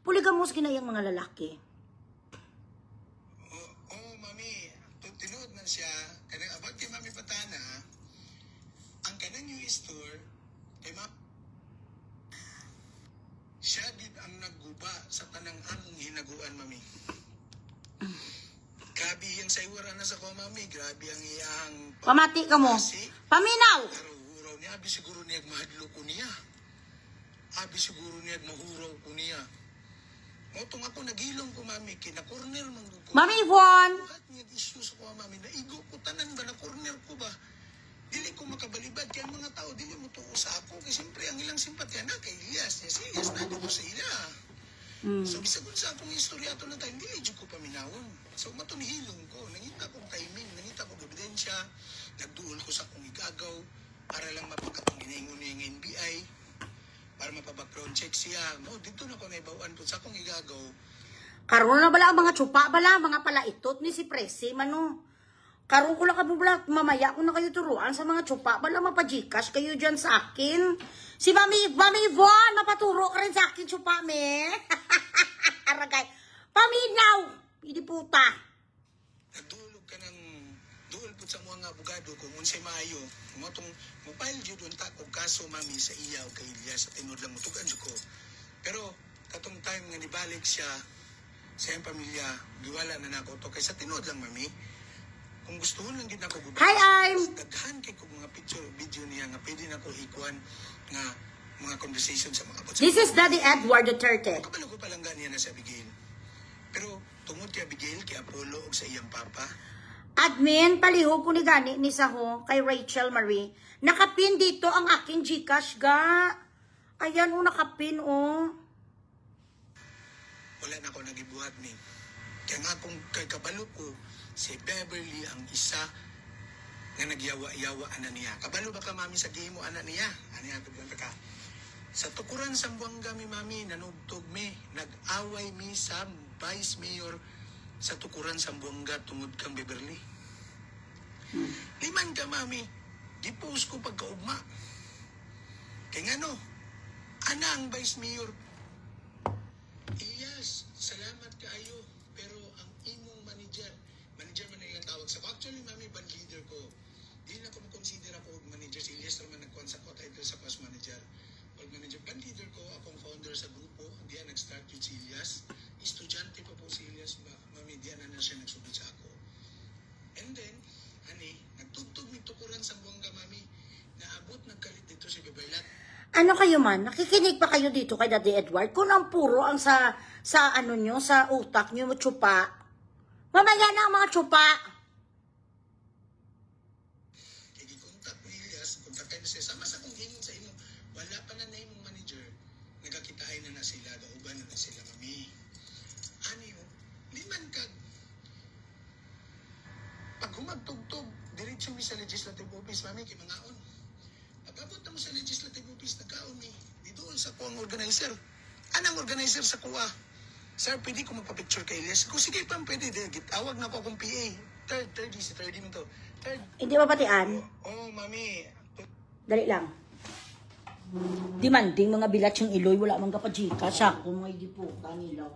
Puligamos kinayang mga lalaki. Mami, tinuod man siya, kanang abot kay Mami Patana, ang kanang new store, kay siya gid ang nagguba sa tanang among hinaguan, Mami. Grabe yung sa iwara na sa ko, Mami. Grabe ang iyang... Pamati ka mo. Paminaw! Huraw niya. Abi siguro niya mahadlo ko niya. Abi siguro niya mahuraw ko niya. Motong ako nagilong ko, Mami. Kina-corner man ko. Mami Yvonne! Buhat niya issues ko, Mami. Naigo ko tanan ba? Na-corner ko ba? Dili ko makabalibad. Kaya mga tao, dili mo tuo sa ako. Kasi siyempre, ang ilang simpatya na kay Elias. Si Elias na dito sa ila. So, bisag sa akong istorya ito na tayo, hindi medyo ko paminawon. So, matunihilong ko. Nangita kong timing, nangita kong ebidensya, nagduol ko sa akong igagaw, para lang mapagkatong ginaingon niya yung NBI, para mapabakground check siya. No, dito na ko naibawaan po sa akong igagaw. Karoon na bala ang mga tsupa bala, mga palaitot ni si Presi, mano. Karoon ko lang kami bala, mamaya ko na kayo turuan sa mga tsupa bala, mapajikash kayo dyan sa akin. Si Mami Yvonne, mapaturo ka rin sa akin, tsupa, me. Aragay. Paminaw! Hindi puta. Nagdulog ka ng duol po sa mga abogado kung unsay maayo. Motong mobile jud unta ko kaso, Mami, sa iya o kay Elias sa tinod lang mutugan ko. Pero katong time nga nibalik siya sa iyang pamilya, giwala na nako to kay sa tinod lang, Mami. Kung gusto lang gid nako gubay. Hi, daghan kay ko mga picture video niya nga pwede nako ikuan nga mga conversation sa mga abot. This is Daddy Edward Duterte. Kabalo ko palang ganiya na sa Abigail. Pero tungod kay Abigail, kay Apollo o sa iyang papa. Admin, palihog ko ni gani ni Saho kay Rachel Marie. Nakapin dito ang aking Gcash, ga. Ayan, nakapin, Wala na ako nagibuhat ni. Kaya nga kung kay kabalo ko, si Beverly ang isa nga nagyawa-yawa ana niya. Kabalo ba ka, Mami, sa game mo ana niya? Ano yan, ka? Sa tukuran sa Buanga mi, Mami, nanugtog mi. Nag-away mi sa Vice Mayor sa tukuran sa Buanga tungod kang Beverly. Liman ka, Mami. Di-post ko pagkaugma. Kaya nga no, ana ang Vice Mayor. Yes, salamat kaayo. Pero ang imong manager man na yung tawag sa ko. Actually, Mami, band leader ko. Di na ko consider ako manager. Si Elias naman nagkuhan sa ko title sa class manager. Manager, band leader ko, akong founder sa grupo. Diyan nag-start with si Elias. Estudyante pa po si Elias, Mami, diyan na siya nagsubit sa ako. And then, nagtugtog ni tukuran sa Buanga, Mami. Naabot, nagkalit dito si Bebelat. Ano kayo man? Nakikinig pa kayo dito kay Daddy Edward? Kung ang puro ang sa ano nyo, sa utak nyo, tsupa. Mamaya na ang mga tsupa. Kontak ni Elias, kontak kayo siya. Sama sa kong hingin sa imo. Wala pa na imong manager. Nagkakitain na sila. Gauban na sila, Mami. Liman kag. Pag humagtugtog, diretso mi sa legislative office, Mami, kay mangaon. Pag-abot mo sa legislative office, nagkaon mi. Dito sa kuwang organizer. Anang organizer sa kuwa? Sir, pwede ko magpa-picture kay Elias? Kung sige pa, pwede. Tawag na ko akong PA. Third mo to. Hindi ba patian? Mami. Dali lang. Demanding mga bilat yung iloy, wala mang kapajika. Siya kung mga hindi po, kanilaw.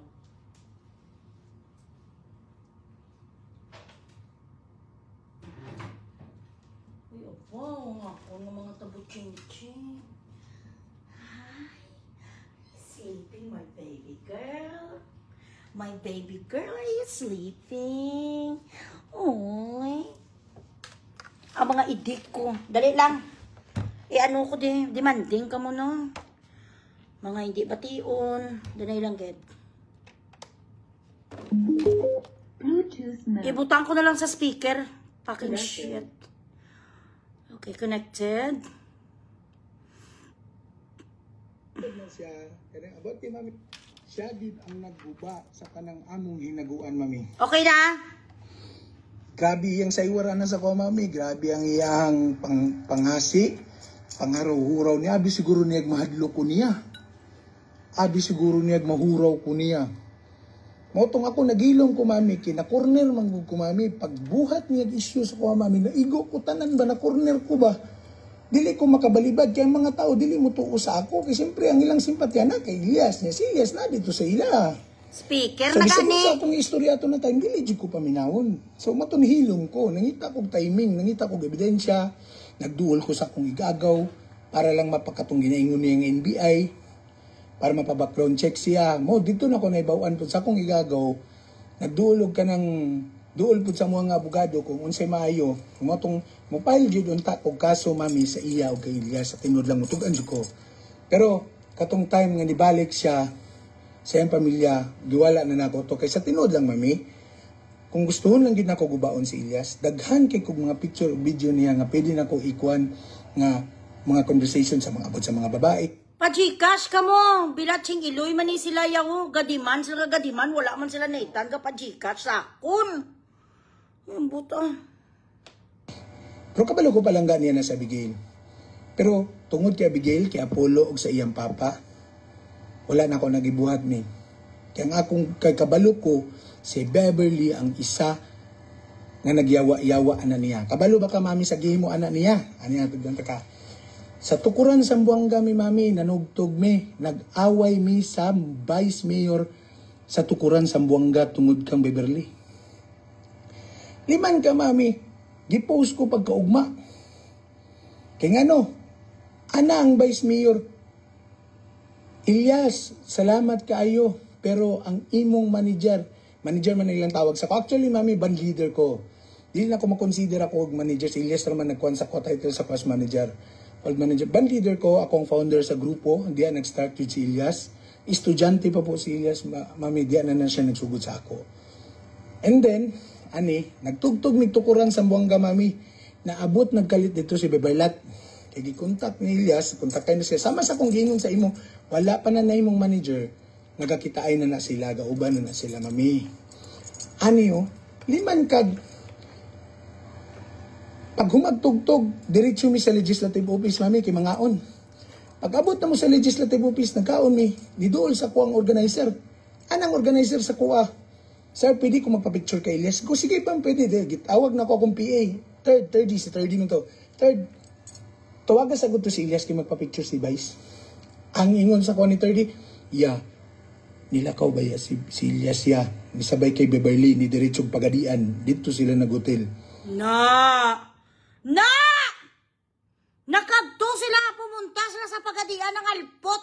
Uy, opo, ako ng mga tabuching-ching. Hi, sleeping my baby girl. My baby girl, are you sleeping? Oy. Ang mga idik ko. Dali lang. Ano ko demanding ka mo, no? Mga hindi bation. Danay lang, get. Bluetooth mode. Ibutang ko na lang sa speaker. Fucking shit. Okay, connected. Siya, kaya abot kay Mami. Siya gid ang nagguba sa kanang among hinaguan, Mami. Okay na? Grabe yung sa iwara na sa ko, Mami. Grabe ang iyang panghasi, pangharaw-huraw niya. Abi siguro niya mahadlo ko niya. Abi siguro niya mahuraw ko niya. Motong ako nagilong ko, Mami. Kina-corner man ko, Mami. Pagbuhat niya issues ko, Mami. Naigo ko tanan ba? Na-corner ko ba? dili ko makabalibad kay ang mga tao dili mo tuo sa ako kay siyempre ang ilang simpatya na kay Elias niya si Elias na dito sa ila. Speaker So na bisag gani. sa atong istorya ato na time dili jud ko paminawon. So matunhilom ko, nangita kog timing, nangita kog ebidensya, nagduol ko sa akong igagaw para lang mapakatong ginaingon niya ng NBI para mapa-background check siya. Mo dito na ko naibawan pud sa akong igagaw. Nagduol ka ng duol pud sa mga abogado kung unsay maayo mo tong mo file jud unta og kaso mami sa iya og kay Elias sa tinud lang mutugan jud ko. Pero katong time nga nibalik siya sa iyang pamilya, giwala na nako to kay sa tinud lang mami. Kung gustuhon lang gid nako gubaon si Elias, daghan kay kog mga picture o video niya nga pwede nako ikuan nga mga conversation sa mga abot sa mga babae. Pa-Gcash ka mo. Bilatsing iloy man ni sila yaw. Gadiman sila gadiman. Wala man sila naitan ka pa-Gcash sa akon. Yung buta. Pero kabalo ko palang niya na sa Abigail. Pero tungod kay Abigail, kay Apollo ug sa iyang papa, wala na ako nagibuhat ni. Kaya ang akong kay kabalo ko, si Beverly ang isa nga nagyawa-yawa ana niya. Kabalo ba ka mami sa gihimo ana niya? Ani nga tugdan ka. Sa tukuran sa Buanga mi mami, nanugtog mi, nag-away mi sa Vice Mayor sa tukuran sa Buanga tungod kang Beverly. Liman ka mami, gipost ko pagkaugma. Kaya nga no, ana ang Vice Mayor, Elias, salamat kaayo, pero ang imong manager man ilang tawag sa ko. Actually mami, band leader ko. Dili na ko makonsider ako og manager. Si Elias naman nagkuhan sa ko title sa past manager. Old manager, band leader ko, akong founder sa grupo, diyan nag-start with si Elias. Estudyante pa po si Elias, mami, diyan na siya nagsugod sa ako. And then, nagtugtog mig tukuran sa Buanga mami, naabot nagkalit dito si Beberlat. Kaya gikontak ni Elias, kontakay na siya. Sama sa kong gingon sa imo, wala pa na imong manager, nagakitaay na sila, gauban na sila mami. Liman kag pag humagtugtog, diretso mi sa legislative office mami kay mangaon. Pag abot na mo sa legislative office, nagkaon mi, diduol sa kuang organizer. Anang organizer sa kuha? Sir, pwede ko magpa-picture kay Elias. Ko, sige pa, pwede. Gitawag na ko akong PA. Third mo to. Third, tawagan sa to si Elias kay magpa-picture si Vice. Ang ingon sa ko ni Third, nilakaw ba ya si Elias ya? Nisabay kay Beverly, ni diretsong pagadian. Dito sila nag-hotel. Nakagto sila, pumunta sila sa pagadian ng Alpot.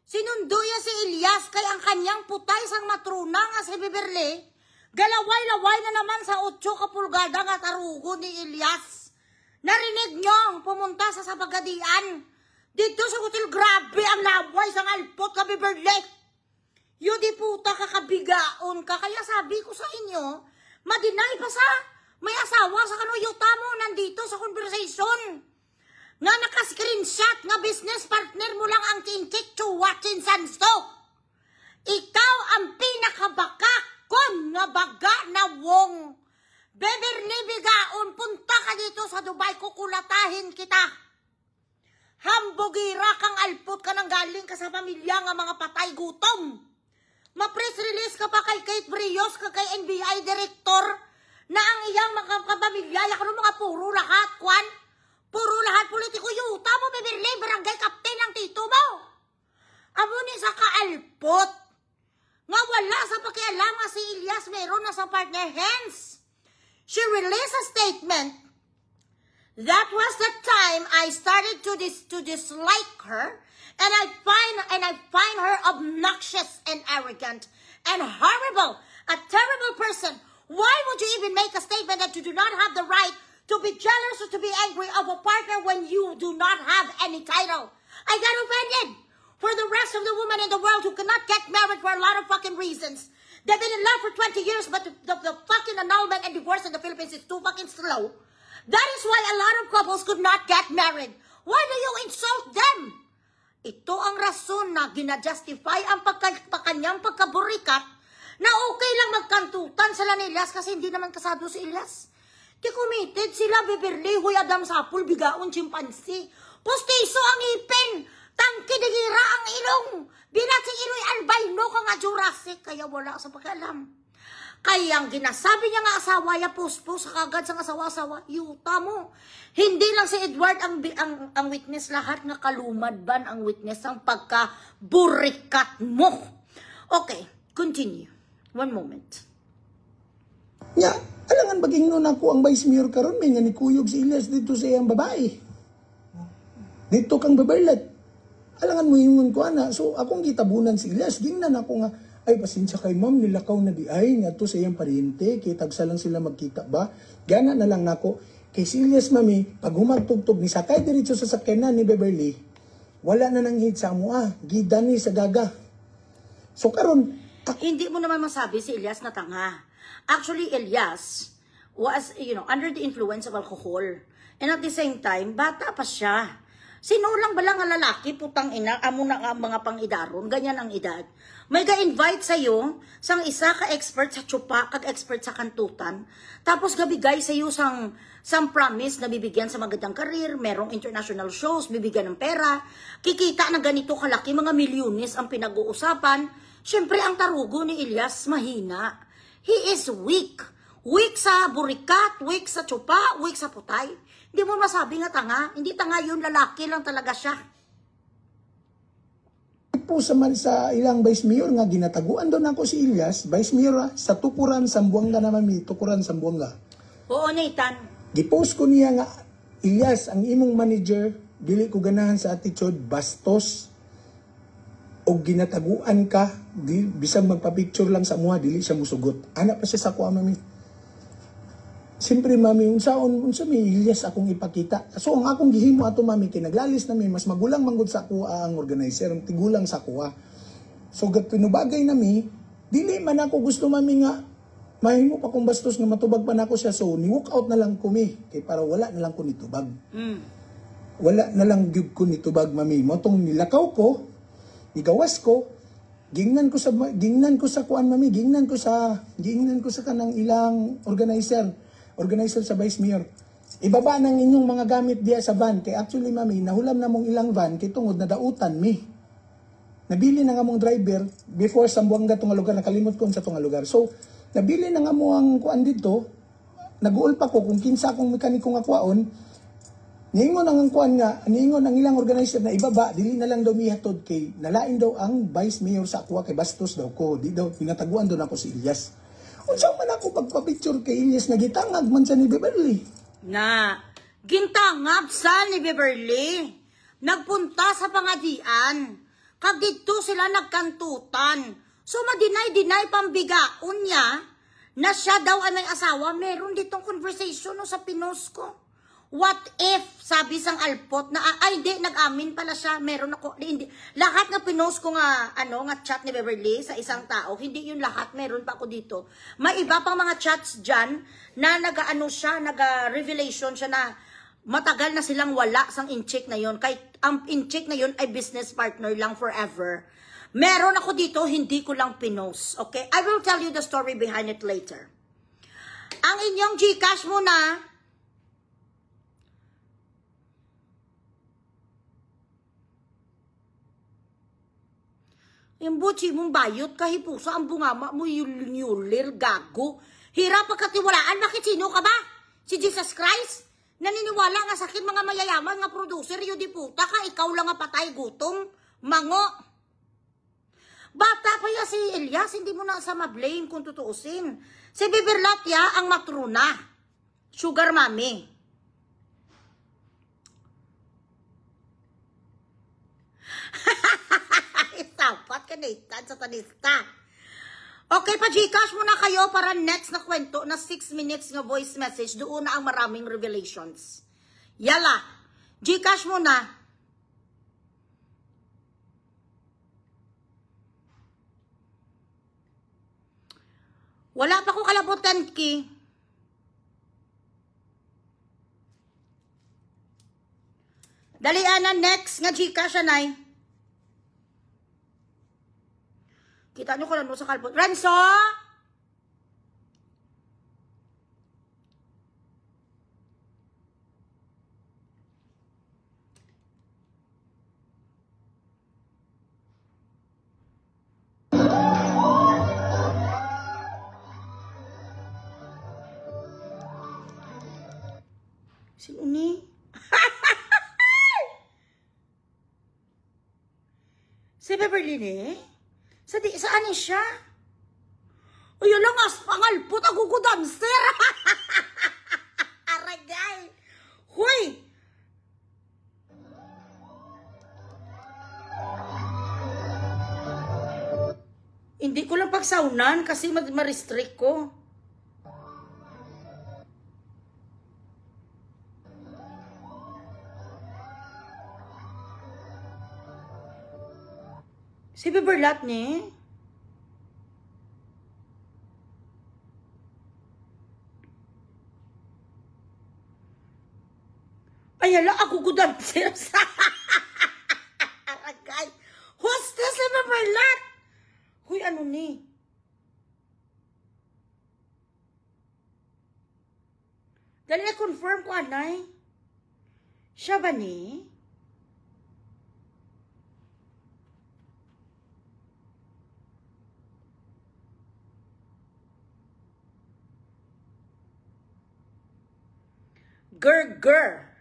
Sinunduya si Elias kay ang kanyang putay sang matruna nga si Beverly. Galaway-laway na naman sa 8 kapulgada nga tarugo ni Elias. Narinig nyo, pumunta sa pagadian. Dito sa hotel, grabe ang laway sang Alpot ka Beverly. Yun di puta kakabigaon ka. Kaya sabi ko sa inyo, madinay pa sa may asawa sa kanuyuta mo nandito sa conversation. Nga naka-screenshot nga business partner mo lang ang kintik to watchin sansto. Ikaw ang pinakabakakon nga baga na wong. Beverly bigaon, punta ka dito sa Dubai, kukulatahin kita. Hambugira kang Alpot ka nang galing ka sa pamilya nga mga patay gutom. Ma-press release ka pa kay Kate Brios ka kay NBI Director na ang iyang mga kapamilya, yakano mga puro lahat, kwan? Puro lahat politiko yuta mo, Beverly, barangay captain ang tito mo. Amo ni sa kaalpot. Nga wala sa pakialam nga si Elias meron na sa partner hands. She released a statement. That was the time I started to dislike her, and I find her obnoxious and arrogant and horrible, a terrible person. Why would you even make a statement that you do not have the right to be jealous or to be angry of a partner when you do not have any title? I got offended. For the rest of the women in the world who cannot get married for a lot of fucking reasons. They've been in love for 20 years, but the fucking annulment and divorce in the Philippines is too fucking slow. That is why a lot of couples could not get married. Why do you insult them? Ito ang rason na ginajustify ang kanyang pagkaburikat na okay lang magkantutan sila ni Elias kasi hindi naman kasado si Elias. Di committed sila, Beverly, Huy Adam Sapul, bigaon, chimpansi. Postiso ang ipin, tangki digira ang ilong, binat si iloy albino ka nga Jurassic, kaya wala sa pakialam. Kaya ang ginasabi niya nga asawa, ya post-post kagad sa asawa-asawa, yuta mo. Hindi lang si Edward ang witness, lahat nga kalumadban ang witness ang pagka-burikat mo. Okay, continue. One moment. Nya, alangan baging nun ako ang vice mayor karon may nga ni kuyog si Elias dito sa iyang babae. Dito kang babarlat. Alangan mo yung ko ana. So akong gitabunan si Elias, gingnan ako nga, ay pasensya kay ma'am, nilakaw na di ay nga to sa iyang pariente, kay tagsa lang sila magkita ba? Gana na lang nako. Kay si Elias mami, pag humagtugtog ni sakay diretso sa sakyanan ni Beverly, wala na nang hit sa amo gida ni sa daga. So karon, Hindi mo naman masabi si Elias na tanga. Actually, Elias was, under the influence of alcohol. And at the same time, bata pa siya. Sinulang ba lang ang lalaki, putang ina, amo na nga mga pang-idaron, ganyan ang edad. May ga-invite sa'yo, sang isa ka-expert sa tsupa, kag-expert sa kantutan, tapos gabigay sa'yo sang promise na bibigyan sa magandang karir, merong international shows, bibigyan ng pera, kikita na ganito kalaki, mga milyones ang pinag-uusapan. Siyempre, ang tarugo ni Elias, mahina. He is weak. Weak sa burikat, weak sa tsupa, weak sa putay. Hindi mo masabi nga tanga. Hindi tanga yun, lalaki lang talaga siya. po sa ilang vice mayor nga ginataguan doon ako si Elias, vice mayor sa Tukuran, Sambuanga na mami, Tukuran, Sambuanga. Oo, Nathan. Gipost ko niya nga, Elias, ang imong manager, dili ko ganahan sa attitude, bastos, o ginataguan ka, bisang magpa-picture lang sa muha, dili siya musugot. Anak pa siya sa kuha, mami. Siyempre, mami, unsa may Elias akong ipakita. So, ang akong gihimo ato, mami, kinaglalis na may mas magulang manggod sa kuha ang organizer, ang tigulang sa kuha. So, pinubagay na mi, dili man ako gusto, mami, nga, mahimo pa kong bastos nga matubag pa na ako siya. So, ni-walk out na lang ko, mi. Kaya para wala na lang ko nitubag. Wala na lang gyud ko nitubag, mami. Motong nilakaw ko, igawas ko, gingnan ko sa kuan, mami, gingnan ko sa kanang ilang organizer sa vice mayor. Ibaba ng inyong mga gamit diya sa van. Kay actually, mami, nahulam na mong ilang van kay tungod na dautan mi. Nabili na nga mong driver before Sambuanga tunga lugar, nakalimot ko sa tunga lugar. So, nabili na nga mo ang kuan dito, nag-uol pa ko kung kinsa akong mekaniko nga kuwaon, niingon ang kuan nga, niingon ang ilang organizer na ibaba, dili na lang daw mihatod kay nalain daw ang vice mayor sa kuwa kay bastos daw ko, di daw, pinataguan daw ako si Elias. Unsa man ako pagpa-picture kay Elias na gitangag man sa ni Beverly. Na, gintangab sa ni Beverly. Nagpunta sa pangadian. Kag dito sila nagkantutan. So, madinay-dinay pambigaon niya na siya daw ay may asawa. Meron ditong conversation no, sa pinost ko. What if, sabi sang alpot na, ay hindi, nag-amin pala siya, meron ako, hindi. Lahat na pinost ko nga, nga chat ni Beverly sa isang tao, hindi yun lahat, meron pa ako dito. May iba pang mga chats dyan, na nag-revelation siya na, matagal na silang wala sang incheck na yun, kay ang incheck na yun ay business partner lang forever. Meron ako dito, hindi ko lang pinost, okay? I will tell you the story behind it later. Ang inyong Gcash muna, yung butsi mong bayot, kahipuso, ang bungama mo yulir, gago. Hirap pagkatiwalaan, bakit sino ka ba? Si Jesus Christ? Naniniwala nga sakit mga mayayaman nga producer, yun di puta ka, ikaw lang nga patay gutom, mango. Bata pa ya si Elias, hindi mo na sa ma-blame kung tutuusin. Si Biberlatya ang matruna, sugar mommy. Dapat ka Nathan sa tanista. Okay, pa-Gcash muna kayo para next na kwento na 6 minutes nga voice message. Doon na ang maraming revelations. Yala, Gcash muna. Wala pa ko kalabutan ki. Dalian na next nga Gcash anay. Kita nyo ko lang sa kalbot. Renzo! Si Beverly ni? Saan ni siya? O yun lang as pangalpot ako ko dancer. Aragay. Huy! Hindi ko lang pagsaunan kasi ma-restrict ko. Si Beberlat ni? Ayala, ako gudang sales. Aragay. Hostess si Beberlat. Huy, ano ni? Dali na confirm ko, anay. Siya ba ni? Gerger.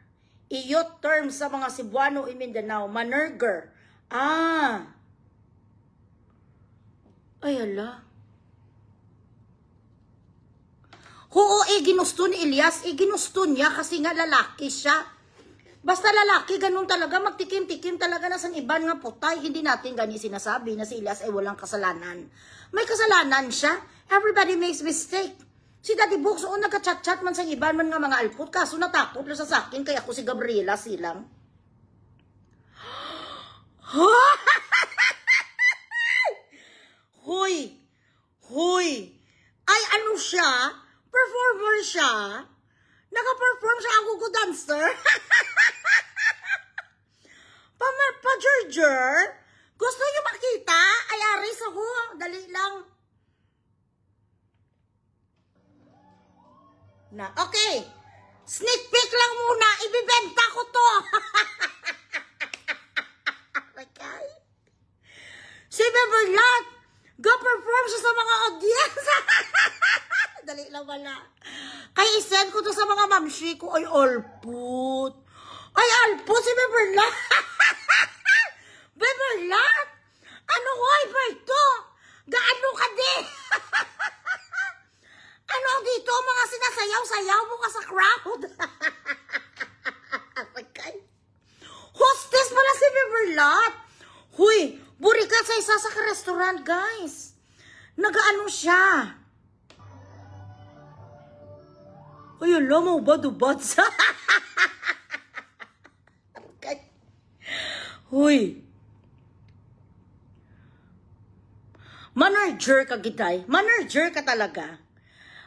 Iyo term sa mga Cebuano in Mindanao. Manerger. Ah. Ay, ala. Oo, ginusto ni Elias. Ginusto niya kasi nga lalaki siya. Basta lalaki, ganun talaga. Magtikim-tikim talaga na sa iban nga putay. Hindi natin gani sinasabi na si Elias ay walang kasalanan. May kasalanan siya. Everybody makes mistake. Si Daddy Books, o nagka-chat-chat man sa iban man nga mga alpot. Kaso natakot lang sa sakin. Kaya ako si Gabriela silang. Hoy! Hoy! Ay, ano siya? Performer siya? Naka-perform siya ako ko dancer? Pa-Gerger? Gusto niyo makita? Ay, aris ako. Dali lang. Na, okay. Sneak peek lang muna. Ibibenta ko to. Okay. Si Beverlat, go-perform siya sa mga audience. Dali lang wala. Kaya isend ko to sa mga mamshi ko. Ay, alput. Ay, alput si Beverlat. Beverlat? Ano ko ay ito? Gaano ka di? Ano dito? Mga sinasayaw-sayaw mo ka sa crowd. Okay. Hostess pala si Beverlat. Huy, burikat sa isa sa restaurant, guys. Nagaano siya? Ay, alam mo ba, dubad sa... Okay. Huy. Manager ka, gitay. Manager ka talaga.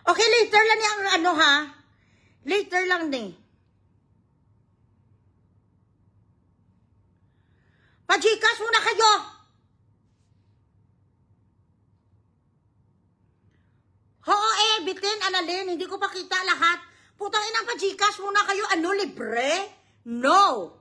Okay, later lang yung ano, ha? Later lang ni. Pa-Gcash muna kayo. Oo, bitin, analin. Hindi ko pa kita lahat. Putang inang pa-Gcash muna kayo. Ano, libre? No.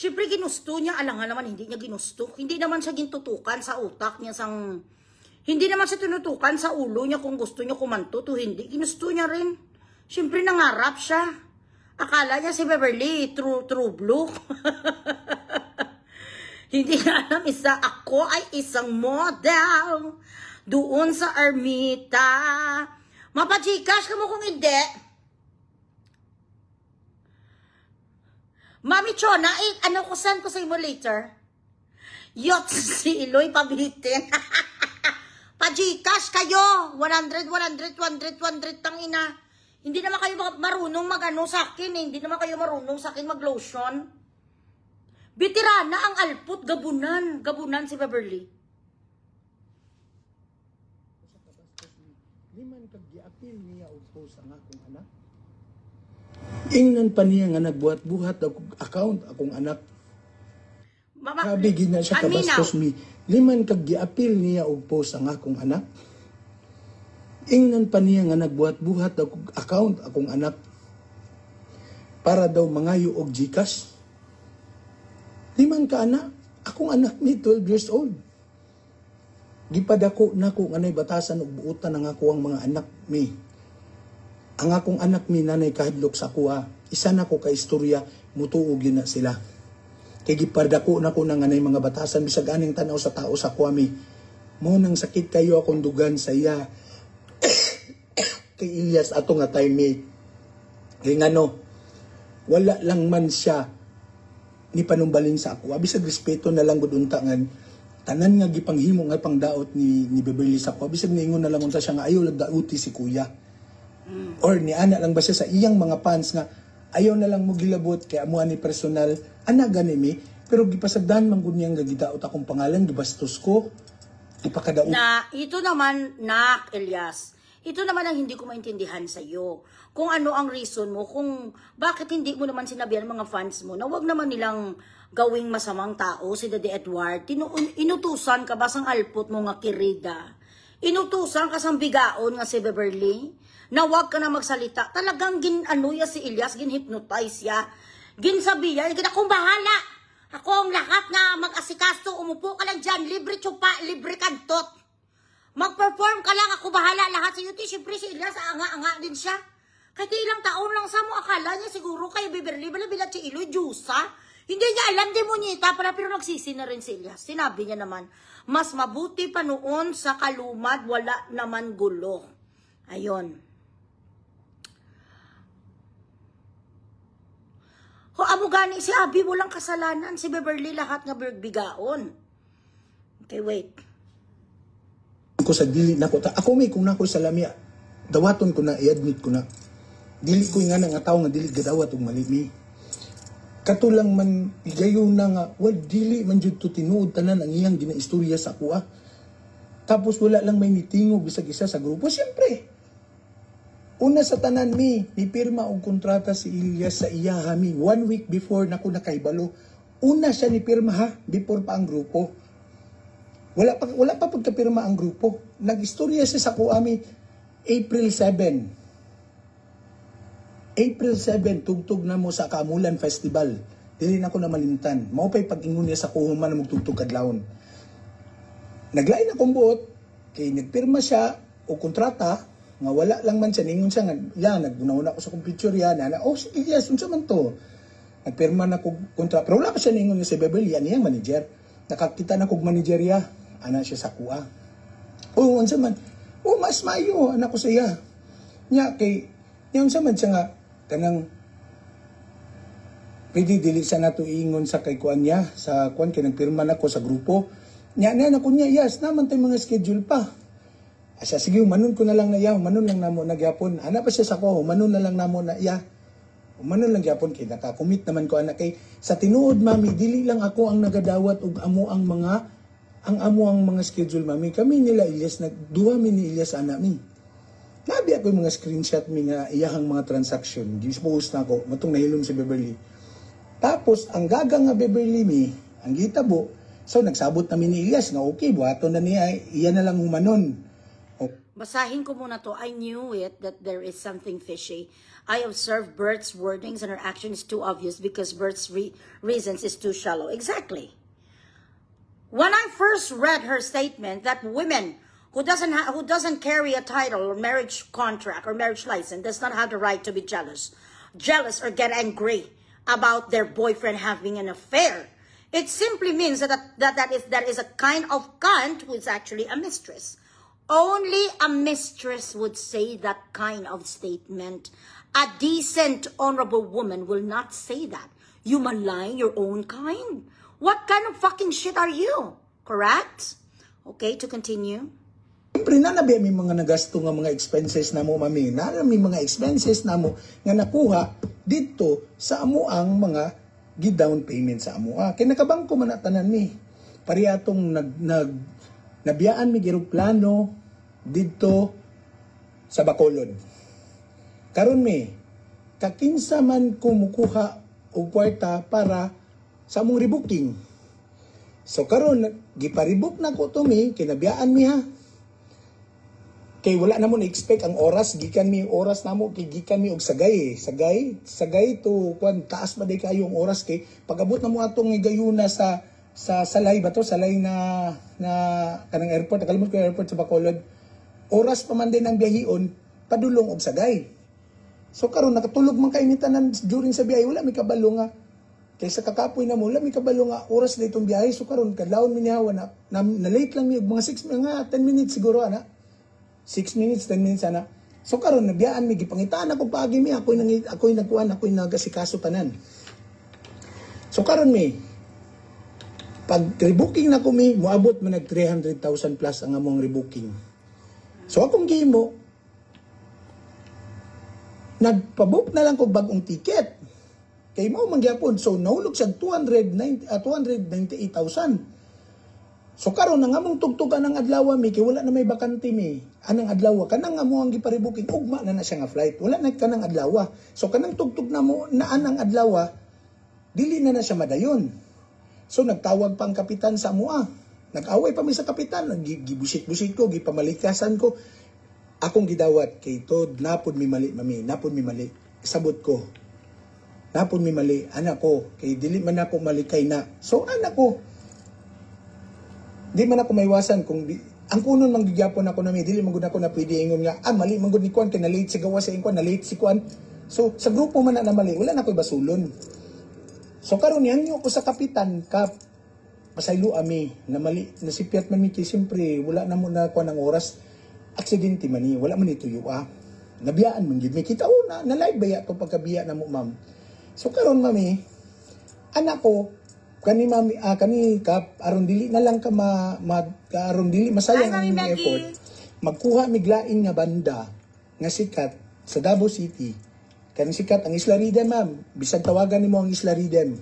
Siyempre, ginusto niya. Alam nga naman, hindi niya ginusto. Hindi naman siya gintutukan sa utak niya sang... Hindi naman siya tinutukan sa ulo niya kung gusto niya kumanto to hindi. Ginusto niya rin. Siyempre, nangarap siya. Akala niya si Beverly, true blue. Hindi na alam, ako ay isang model. Doon sa Ermita. Mapa-Gcash ka mo kung hindi. Mami Chona, ano ko send ko sa imo later? Yot, si Iloy pabitin. Pa-Gcash kayo. 100, 200, 200 tang ina. Hindi naman kayo marunong mag-ano sa akin. Hindi naman kayo marunong sa akin mag-lotion. Bitirana ang alput, gabunan. Gabunan si Beverly. Di man kag-apil niya og post ang akong anak. Ingnan pa niya nga nagbuhat-buhat akong account akong anak. Sabi gina siya kabastos mi. Liman kag-apil niya og post ang akong anak. Ingnan pa niya nga nagbuhat-buhat akong account akong anak. Para daw mangayo og Gcash. Liman ka anak, akong anak ni 12 years old. Gipadako nako nga nay batasan og buutan ang ako ang mga anak mi. ang akong anak mi nanay kahadlok sa kuha, isa na ko ka istorya, mutuog yun na sila. Kay gipardako na ko ng anay mga batasan, bisag aning tanaw sa tao sa kuha mi. Mo nang sakit kayo akong dugan sa iya. Kay Ilyas ato nga time mi. Kay ngano, wala lang man siya ni panumbalin sa ako. Bisag respeto na lang gud untangan. Tanan nga gipanghimo nga pangdaot ni Beverly sa ako. Bisag niingon na lang unta siya nga ayaw lagdauti si kuya. Or ni ana lang ba siya sa iyang mga fans nga ayaw na lang mo gilabot kay amuan ni personal ana gani mi pero gipasagdan man gud niyang gidaot akong pangalan gibastos ko ipakadaot. Na ito naman Elias. Ito naman ang hindi ko maintindihan sa iyo. Kung ano ang reason mo, kung bakit hindi mo naman sinabihan mga fans mo na wag naman nilang gawing masamang tao si Daddy Edward. Inutusan ka ba sang alpot mo nga kirida? Inutusan ka sang bigaon nga si Beverly? Na wag ka na magsalita. Talagang ginanuya si Ilyas, ginhypnotize ya. Ginsabiya, akong bahala. Ako ang lahat na mag-asikasto, umupo ka lang dyan, libre tsupa, libre kantot. Mag-perform ka lang, ako bahala lahat sa YouTube. Siyempre si Ilyas, anga-anga din siya. Kahit ilang taon lang sa mo, akala niya siguro kay Beverly, bala-bila si Iloy, Diyosa. Hindi niya alam, demonyita, pero nagsisi na rin si Ilyas. Sinabi niya naman, mas mabuti pa noon sa kalumad, wala naman gulo. Ayon. Ho, amo gani si Abby, walang kasalanan. Si Beverly, lahat nga bigaon. Okay, wait. Ko sa dili nako ako may kung nako sa lamia dawaton ko na i-admit ko na dili ko nga nga tao nga dili gadawat og mali mi katulang man igayon na nga well dili man jud to tinuod tanan ang iyang ginaistorya sa ako tapos wala lang may mitingog bisag isa sa grupo siyempre una sa tanan mi pirma og kontrata si Ilyas sa iya mi 1 week before nako nakaibalo una siya ni pirma ha before pa ang grupo. Wala pa pagkapirma ang grupo. Nag-istorya siya sa kuami April 7. April 7, tugtog na mo sa Kamulan Festival. Dili na ko na malimtan. Mao pa'y pag-ingon niya sa kuhuman na magtugtog kadlawon. Naglain akong buot, kay nagpirma siya o kontrata, nga wala lang man siya, ningon siya nga, yan, nagbunaw na ako sa computer yan, oh sige, yes, unsa man to. Nagpirma na ko kontrata, pero wala pa siya ningon niya si Beverly, yan yung manager. Nakakita na kong managerya. Ana siya sa kuha. O, unsa man. O, mas mayo. Anak ko siya. Nya, kay, unsa man siya nga, kanang, pwede dili siya nato ingon sa kay kuan niya, sa kuan, kay nagpirma na ko sa grupo. Nya, na ko niya, yes, naman tayo mga schedule pa. Asa, sige, manon ko na lang na iya, manon lang namo nagyapon. Ana pa siya sa ko, manon na lang namo na iya. Manon lang gyapon kay naka-commit naman ko anak kay sa tinuod mami dili lang ako ang nagadawat og amo ang mga schedule mami kami nila Ilyas nagduha mi ni Ilyas ana mi labi ako yung mga screenshot mi nga iyahang mga transaction gi-post na ako matong nahilom si Beverly tapos ang gagang nga Beverly mi ang gitabo so nagsabot na mi ni Ilyas nga okay buhaton na niya iya na lang humanon. Basahin ko muna to. I knew it that there is something fishy. I observed Bert's wordings and her action is too obvious because Bert's reasons is too shallow. Exactly. When I first read her statement that women who doesn't carry a title or marriage contract or marriage license does not have the right to be jealous or get angry about their boyfriend having an affair, it simply means that is a kind of cunt who is actually a mistress. Only a mistress would say that kind of statement. A decent, honorable woman will not say that. You malign your own kind. What kind of fucking shit are you? Correct? Okay, to continue. Siyempre na nabi may mga nagasto nga mga expenses na mo mami. Na may mga expenses na mo nga nakuha dito sa amo ang mga gi-down payment sa amo. Kaya nakabangko man tanan mi. Pariyatong nabiyaan mi girog plano dito sa Bacolod. Karon mi, kakinsa man kumukuha og kwarta para sa among rebooking. So karon giparebook na ko to mi, kinabiyaan mi ha. Kay wala na mo na-expect ang oras, gikan mi oras namo kay gikan mi og sagay. Sagay to kwan taas ba day kayo ang oras kay pagabot na mo atong gayuna sa salay ba to, salay na kanang airport, nakalimot ko yung airport sa Bacolod. Oras pa man din ang biyahion, padulong og sagay. So karon nakatulog man kay tanan during sa biyahe, wala mi kabalo nga. Kaysa kakapoy na mo, wala mi kabalo nga oras na itong biyahe. So karon kadlawon mi nihawa na late lang mi mga 10 minutes siguro ana. 6 minutes, 10 minutes ana. So karon nabiyaan mi gipangitaan ako paagi mi ako'y nagasikaso tanan. So karon mi pag rebooking na ko mi moabot man nag 300,000 plus ang among rebooking. So akong gihimo nagpabook na lang ko bagong ticket. Kay mao man gyapon, so nahulog siya 298,000. So karon nang among tugtugan ng adlaw mi kay wala na may bakante mi. Anang adlaw kanang amo ang giparibuking ugma na siya nga flight. Wala na kanang adlaw. So kanang tugtog na mo na anang adlaw dili na siya madayon. So nagtawag pang kapitan sa amoa. Nag-away pa mi sa kapitan, gibusit-busit ko, gipamalikasan ko. Akong gidawat kay Tod, napod mi mali mami, napod mi mali. Sabot ko. Napon mi mali, anak ko, kay dili man ako malikay na. So anak ko, di man ako maiwasan kung ang kunon mang gigyapon ako na dili man gud ako na pwede ingon nga, mali man gud ni Kwan, kay na late si gawa sa ingkwan, na late si Kwan. So sa grupo man na mali, wala na ko'y basulon. So karon niyan ko sa kapitan, pasaylo ami, na mali, nasipyat man mi kay siyempre, wala na mo na Kwan ang oras, aksidente man ni, wala man ituyo nabiyaan man gid mi kita na live baya to pagkabiya na mo ma'am. So karon mami, anak ko kani mami kani kap aron dili na lang ka aron dili masayang ang imong effort. Magkuha miglain nga banda nga sikat sa Davao City. Kani sikat ang Isla Ridem ma'am. Bisag tawagan nimo ang Isla Ridem.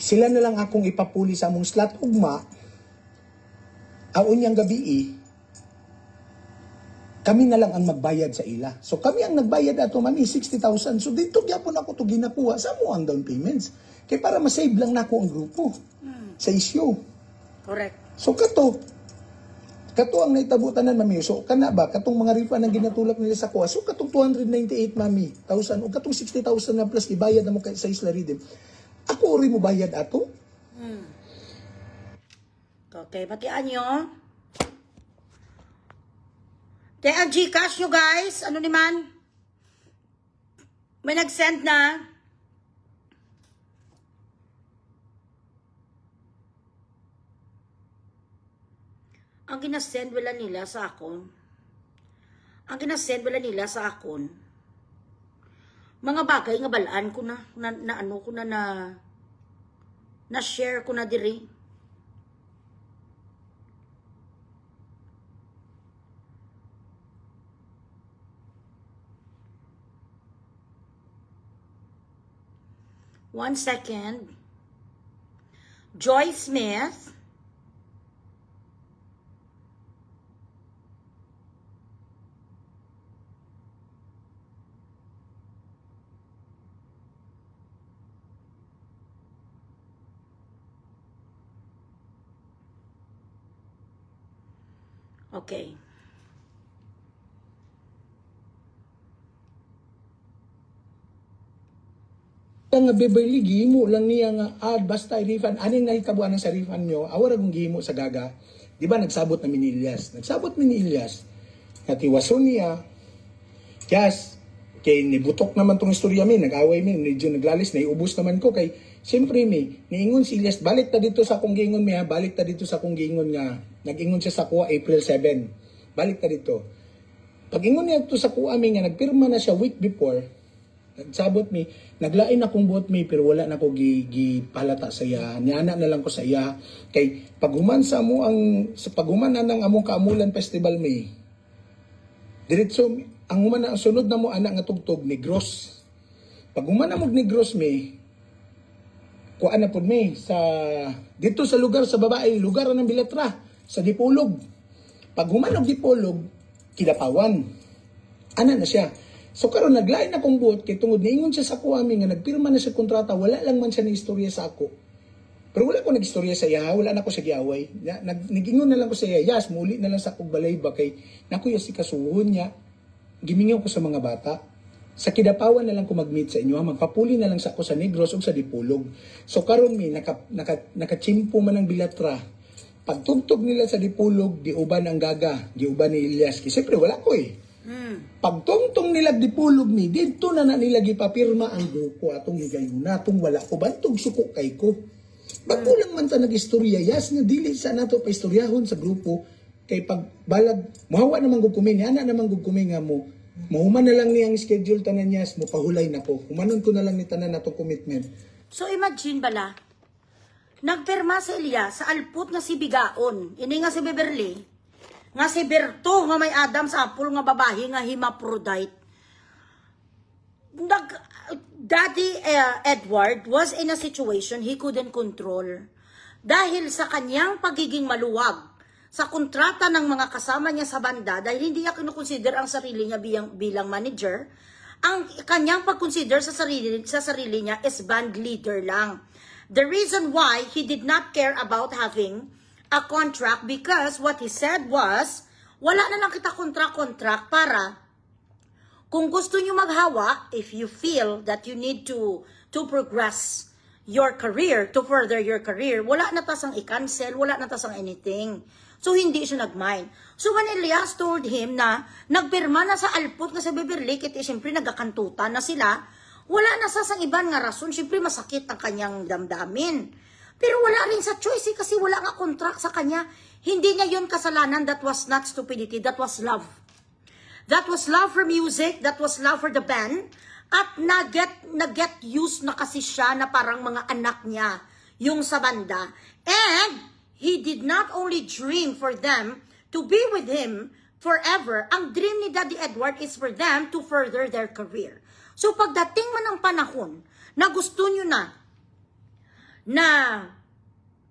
Sila na lang akong ipapuli sa among slot ugma. Aon yang gabi kami na lang ang magbayad sa ila. So kami ang nagbayad ato mami 60,000. So dito gyapon ako to ginakuha sa mo ang down payments. Kay para ma-save lang nako ang grupo sa issue. Correct. So kato ang naitabutan mami. So kana ba katong mga refund ang ginatulak nila sa kuha. So katong 298 mami, 1,000 o katong 60,000 na plus ibayad na mo kay sa Isla Ridem. Ako uri mo bayad ato? Okay, batian nyo. Kaya ang Gcash nyo guys, ano naman? May nag-send na. Ang ginasend wala nila sa akon. Ang ginasend wala nila sa akon. Mga bagay nga balaan ko na ano ko na share ko na diri. One second. Joy Smith. Okay. Nga Beverly, gihimo lang niya nga, basta i-refund. Aning nahitabuan sa refund nyo, awara kong gihimo sa Gaga. Di ba nagsabot na ni Ilyas? Nagsabot ni Ilyas. Natiwason niya. Yes, kay nibutok naman tong istorya mi, nag-away mi, medyo naglalis, naiubos naman ko. Kay, siyempre mi, niingon si Ilyas, balik ta dito sa akong gingon mi ha, balik ta dito sa akong gingon nga, nag-ingon siya sa kuha April 7. Balik ta dito. Pag-ingon niya ito sa kuha mi nga, nagpirma na siya week before, nagsabot mi, naglain akong buot mi pero wala na ko gipalata sa iya. Niana na lang ko sa iya. Kay paghuman sa amo sa paghuman na ng among Kaamulan Festival mi. Diretso ang human na sunod na mo anak nga tugtog Negros. Paghuman na mo Negros mi, kuan na pud mi sa dito sa lugar sa babae, lugar ng Biletra sa Dipolog. Paghuman og Dipolog, Kidapawan. Ana na siya. So karon naglain akong buot kay tungod niingon siya sa kuha mi nga nagpirma na sa kontrata, wala lang man siya na istorya sa ako. Pero wala ko nag-istorya sa iya, wala na ko sa giaway. Nag-ingon na lang ko sa iya, yes, muli na lang sa akong balay ba kay nakuya si kasuhon niya. Gimingaw ko sa mga bata. Sa Kidapawan na lang ko mag-meet sa inyo, magpapuli na lang sa ako sa Negros o sa Dipolog. So karon mi nakachimpo man ang Bilatra. Pagtugtog nila sa Dipolog, giuban ang Gaga, giuban ni Ilyas. Kasi siyempre wala ko Pagtungtong nilag dipulog mi, dito na nila gipapirma ang grupo atong higayon na atong wala ko bantog suko kay ko. Bagulang man ta nag-istorya, yas nga dili sa nato pa istoryahon sa grupo, kay pag balag, muhawa naman gugkumin, ana naman gugkumin nga mo, mahuman na lang niyang schedule tanan niyas, mo pahulay na ko, humanon ko na lang ni tanan nato commitment. So imagine bala, nagpirma si Elias sa alput nga si Bigaon, ini nga si Beverly, nga si Berto nga may Adam sa apple nga babae nga himaprodite. Daddy Edward was in a situation he couldn't control dahil sa kanyang pagiging maluwag sa kontrata ng mga kasama niya sa banda, dahil hindi niya kinukonsider ang sarili niya bilang manager. Ang kanyang pag-consider sa sarili niya is band leader lang. The reason why he did not care about having a contract, because what he said was, wala na lang kita contract para kung gusto niyo maghawa, if you feel that you need to progress your career, to further your career, wala na tasang i-cancel, wala na tasang anything. So, hindi siya nag-mind. So, when Elias told him na nagpirma na sa alput nga sa Beverly, kiti siyempre nagkakantutan na sila, wala na sasang iban nga rason, siyempre masakit ang kanyang damdamin. Pero wala rin sa choice kasi wala nga contract sa kanya. Hindi niya yun kasalanan, that was not stupidity, that was love. That was love for music, that was love for the band, at nag-get used na kasi siya na parang mga anak niya, yung sa banda. And he did not only dream for them to be with him forever, ang dream ni Daddy Edward is for them to further their career. So pagdating man ang panahon na gusto nyo na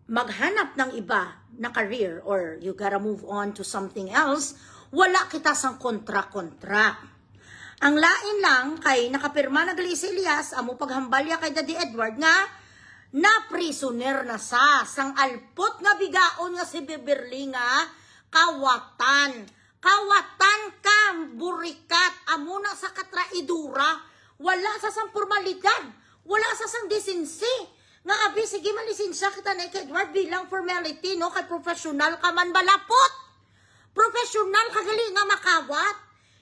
maghanap ng iba na career or you gotta move on to something else, wala kita sang kontra-kontra. Ang lain lang kay nakapirma na gali si Elias, amo paghambalya kay Daddy Edward nga na-prisoner na sang alpot nga bigaon nga si Beverly nga kawatan. Kawatan ka, burikat, amo na sa katraidura, wala sa sang formalidad, wala sa sang decency. Nga abi, sige malisensya kita na kay Edward bilang formality, no? Kay professional ka man balapot. Professional ka gali nga makawat.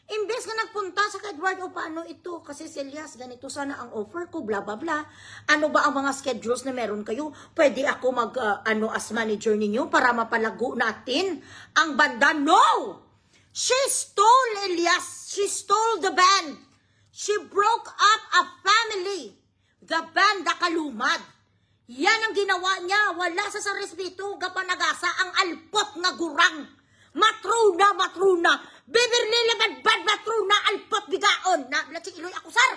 Imbes nga nagpunta sa kay Edward, o paano ito? Kasi si Elias, ganito sana ang offer ko, bla bla bla. Ano ba ang mga schedules na meron kayo? Pwede ako as manager ninyo para mapalago natin ang banda? No! She stole Elias. She stole the band. She broke up a family. The band nakalumad. Yan ang ginawa niya. Wala sa respeto, gapanagasa ang alpot nga gurang. Matruna. Beverly labad, matruna, alpot, bigaon. Na, latsing iloy akusar.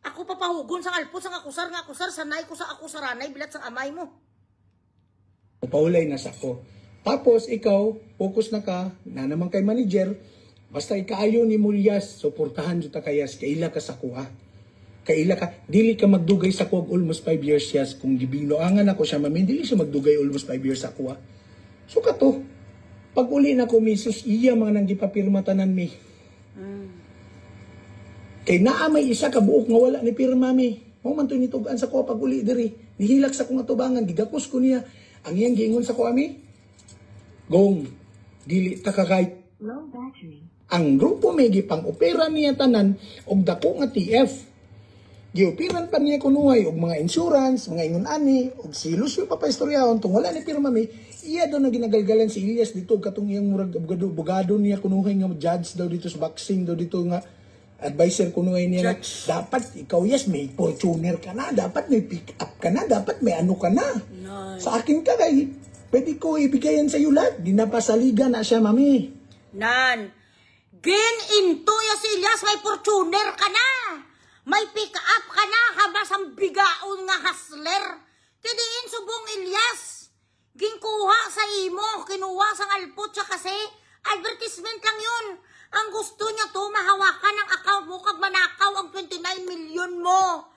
Ako papahugon sa alpot, sang akusar, nga akusar, sanay ko sa akusaranay, bilat sang amay mo. Paulay na sa ko. Tapos ikaw, focus na ka, na naman kay manager, basta ikaayo ni Mulyas, suportahan dito kayas, kaila ka sa kuha. Kaila ka, dili ka magdugay sa kuha almost 5 years yas, kung gibinuangan ako siya, mamin, dili siya magdugay almost 5 years sa kuha. So kato, pag uli na ko, misus, iya mga nang gipapirma tanan mi. Kay naa may isa ka buok nga wala ni pirma mi. Mo man to nitugan sa kuha pag uli diri, nihilak sa kong atubangan, gigakos ko niya. Ang iyang giingon sa kuha mi, gong, dili takakay. Low battery. Ang grupo may gipang opera niya tanan og dako nga TF. Giupiran pa niya kunuhay og mga insurance, mga ingon ani, og silos yung papaistoryaon tong wala ni pirma mi. Iya daw na ginagalgalan si Elias dito katong iyang murag abogado niya kunuhay nga judge daw dito sa boxing daw dito nga advisor kunuhay niya nga dapat ikaw yes may fortuner ka na, dapat may pick up ka na, dapat may ano ka na. Nice. Sa akin ka kay pwede ko ibigayan sa iyo lahat, di na pasaligan na siya mami. Nan, gin into ya si Elias, may fortuner ka na. May pick up ka na, kabasang bigaon nga hustler. Tidiin subong Elias. Ginkuha sa imo, kinuha sa alpot siya kasi advertisement lang yun. Ang gusto niya to, mahawakan ang account mo kag manakaw ang 29 million mo.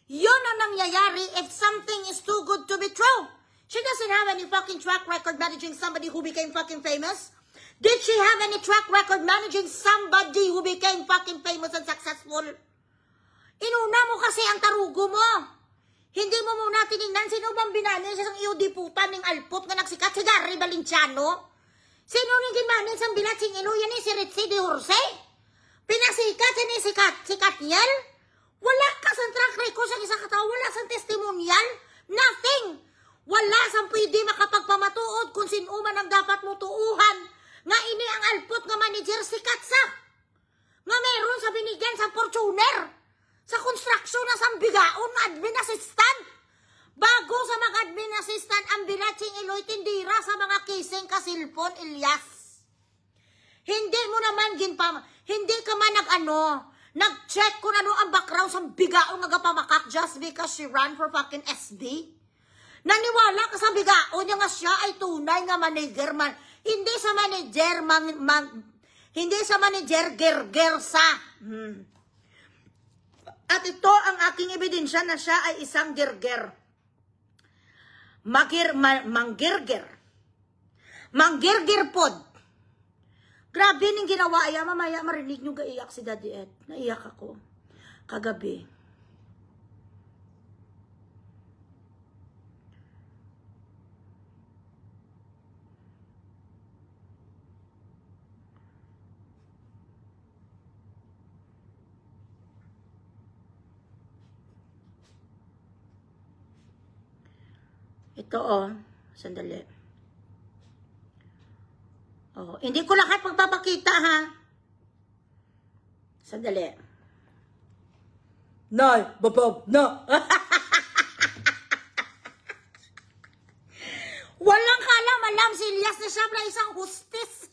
Yun ang nangyayari if something is too good to be true. She doesn't have any fucking track record managing somebody who became fucking famous. Did she have any track record managing somebody who became fucking famous and successful? Inuna mo kasi ang tarugo mo. Hindi mo muna tinignan sino bang binanil siya sang iyo diputan ng alpot nga nagsikat si Gary Valenciano. Sino nang ginmanil sang bilat sing ilo yan si Ritzy de Jorge? Pinasikat, sikat yan? Wala ka sa track record sa isang katao, wala sa testimonial, nothing. Wala sang pwede makapagpamatuod kung sino man ang dapat mo tuuhan. Nga ini ang alpot nga manager sikat sa. Nga meron sa binigyan sa Fortuner. Sa construction na sa bigaon nga admin assistant. Bago sa mga admin assistant ang binatsing Eloy tindira sa mga kising kasilpon, Elias. Hindi mo naman hindi ka man nag-check kung ano ang background sa bigaon nga gapamakak just because she ran for fucking SB. Naniwala ka sa bigaon niya nga siya ay tunay nga manager man. Hindi sa manager hindi sa manager gerger sa. At ito ang aking ebidensya na siya ay isang gerger. Manggirgir pod. Grabe ning ginawa ay mamaya marinig nyo gaiyak si Daddy Ed. Naiyak ako kagabi. Ito sandali. Hindi ko lahat magpapakita ha. Sandali. Nay, babab na. Walang kalam-alam si Elias na siya na isang hostes.